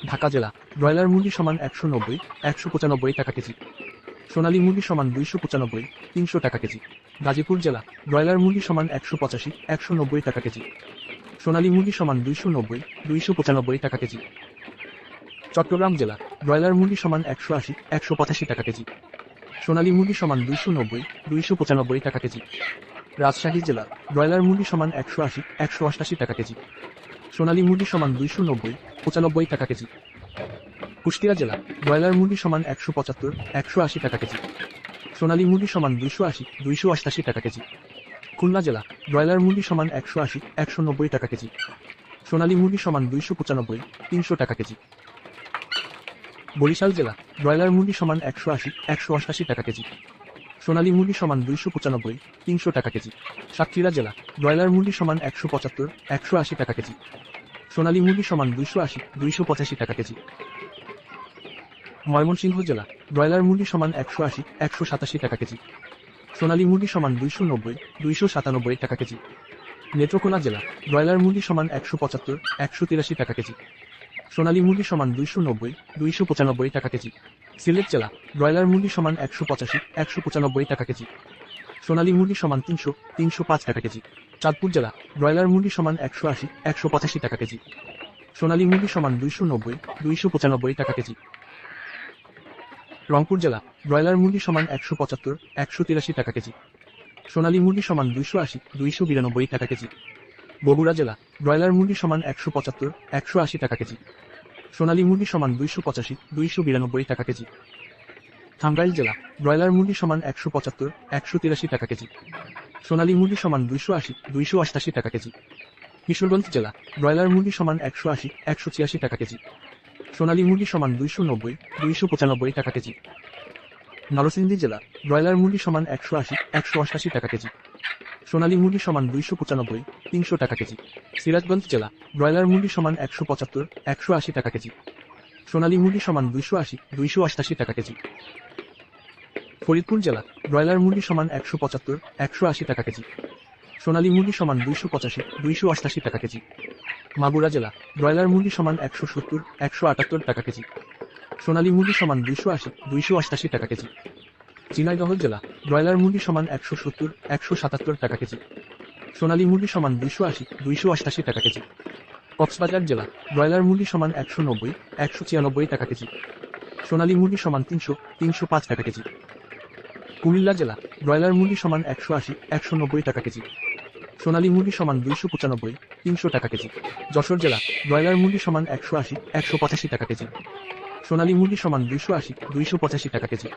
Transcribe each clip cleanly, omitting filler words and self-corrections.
ঢাকা জেলা ব্রয়লার মুরগি সমান 190, 195 টাকা কেজি। সোনালী মুরগি সমান 295, 300 টাকা কেজি। গাজীপুর জেলা ব্রয়লার মুরগি সমান 185, 190 টাকা কেজি। সোনালী মুরগি সমান 290, 295 টাকা কেজি। চট্টগ্রাম জেলা ব্রয়লার মুরগি সমান 180, 185 টাকা কেজি। সোনালী মুরগি সমান 290, 295 টাকা কেজি। রাজশাহী জেলা ব্রয়লার মুরগি সমান 180, 188 টাকা কেজি। সোনালী মুরগি সমান 290, 95 টাকা কেজি। কুষ্টিয়া জেলা ব্রয়লার মুরগি সমান 175, 180 টাকা কেজি। সোনালী মুরগি সমান 280, 288 টাকা কেজি। খুলনা জেলা ব্রয়লার মুরগি সমান 180, 190 টাকা কেজি। সোনালী মুরগি সমান 295, 300 টাকা কেজি। বরিশাল জেলা ব্রয়লার মুরগি সমান 180, 188 টাকা কেজি। সোনালী মুরগি সমান 295, 300 টাকা কেজি। সাতক্ষীরা জেলা ব্রয়লার মুরগি সমান 175, 180 টাকা কেজি। সোনালী মুরগি সমান 280, 285 টাকা কেজি। ময়মনসিংহ জেলা ব্রয়লার মুরগি সমান 180, 187 টাকা কেজি। সোনালী মুরগি সমান 290, 297 টাকা কেজি। নেত্রকোনা জেলা ব্রয়লার মুরগি সমান 175, 183 টাকা কেজি। সোনালী মুরগি সমান 290, 295 টাকা কেজি। সিলেট জেলা ব্রয়লার মুরগি সমান 185, 195 টাকা কেজি। সোনালী মুরগি সমান 300, 305 টাকা কেজি। চাঁদপুর জেলা ব্রয়লার মুরগি সমান 180, 185 টাকা কেজি। সোনালী মুরগি সমান 290, 295 টাকা কেজি। রংপুর জেলা ব্রয়লার মুরগি সমান 175, 183 টাকা কেজি। সোনালী মুরগি সমান 280, 292 টাকা কেজি। বগুড়া জেলা ব্রয়লার মুরগি সমান 175, 180 টাকা কেজি। সোনালী মুরগি সমান 285, 292 টাকা কেজি। টাঙ্গাইল জেলা ব্রয়লার মুরগি সমান 175, 183 টাকা কেজি। সোনালী মুরগি সমান 280, 288 টাকা কেজি। কিশোরগঞ্জ জেলা ব্রয়লার মুরগি সমান 180, 186 টাকা কেজি। সোনালী মুরগি সমান 290, 295 টাকা কেজি। নরসিংদী জেলা ব্রয়লার মুরগি সমান 180, 188 টাকা কেজি। সোনালী মুরগি সমান 295, 300 টাকা কেজি। সিরাজগঞ্জ জেলা ব্রয়লার মুরগি সমান 175, 180 টাকা কেজি। সোনালী মুরগি সমান 280, 288 টাকা কেজি। ফরিদপুর জেলা ব্রয়লার মুরগি সমান 175, 180 টাকা কেজি। সোনালী মুরগি সমান 285, 288 টাকা কেজি। মাগুরা জেলা ব্রয়লার মুরগি সমান 170, 178 টাকা কেজি। সোনালী মুরগি সমান 280, 288 টাকা কেজি। ঝিনাইদহ জেলা ব্রয়লার মুরগি সমান 170, 177 টাকা কেজি। সোনালী মুরগি সমান 280, 288 টাকা কেজি। কক্সবাজার জেলা ব্রয়লার মুরগি সমান 190, 196 টাকা কেজি। সোনালী মুরগি সমান 300, 305 টাকা কেজি। কুমিল্লা জেলা ব্রয়লার মুরগি সমান 180, 190 টাকা কেজি। সোনালী মুরগি সমান 295, 300 টাকা কেজি। যশোর জেলা ব্রয়লার মুরগি সমান 180, 185 টাকা কেজি। সোনালী মুরগি সমান 280, 285 টাকা কেজি।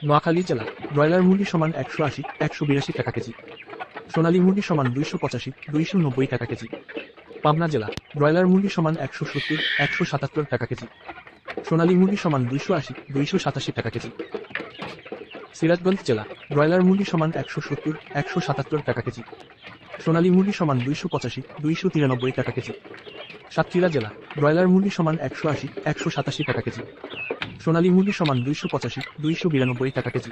নোয়াখালী জেলা ব্রয়লার মুরগি সমান 180, 182 টাকা কেজি। সোনালী মুরগি সমান 285, 290 টাকা কেজি। পাবনা জেলা ব্রয়লার মুরগি সমান 170, 177 টাকা কেজি। সোনালী মুরগি সমান 280, 287 টাকা কেজি। সিরাজগঞ্জ জেলা ব্রয়লার মুরগি সমান 170, 177 টাকা কেজি। সোনালী মুরগি সমান 285, 293 টাকা কেজি। সাতক্ষীরা জেলা ব্রয়লার মুরগি সমান 180, 187 টাকা কেজি। সোনালী মুরগি সমান 285, 292 টাকা কেজি।